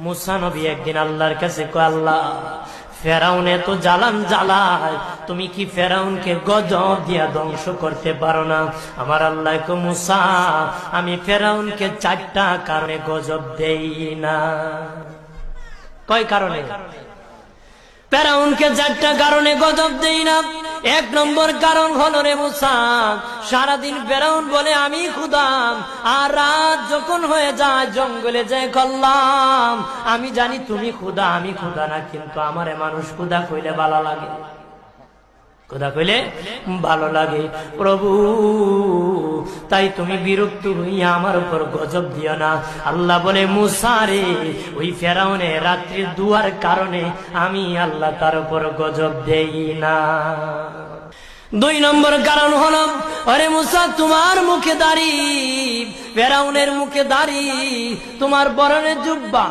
মুসা নবী একদিন আল্লাহর কাছে কয়, আল্লাহ, ফেরাউন এত জ্বালান জ্বালায়, তুমি কি ফেরাউনকে গজব দিয়া ধ্বংস করতে পারো না? আমার আল্লাহ কয়, মুসা, আমি ফেরাউনকে 4টা কারণে গজব দেই না। কয় কারণে? ফেরাউনকে 4টা কারণে গজব দেই না। 1 নম্বর কারণ হলো, রে মুসা, সারাদিন ফেরাউন বলে আমি খোদা, আর রাত যখন হয়ে যায় জঙ্গলে যায় কল্লাম, আমি জানি তুমি খোদা, আমি খোদা না, কিন্তু আমারে মানুষ খোদা কইলে ভালো লাগে, খোদা কইলে ভালো লাগে। প্রভু, তাই তুমি বিরক্ত হইয়া আমার উপর গজব দিও না। আল্লাহ বলে, মুসা রে, ওই ফেরাউনের রাত্রির দুয়ার কারণে আমি আল্লাহ তার উপর গজব দেই না। 2 নম্বর কারণ হলো, আরে মুসা, তোমার মুখে দাড়ি, ফেরাউনের মুখে দাড়ি, তোমার পরনে জুব্বা,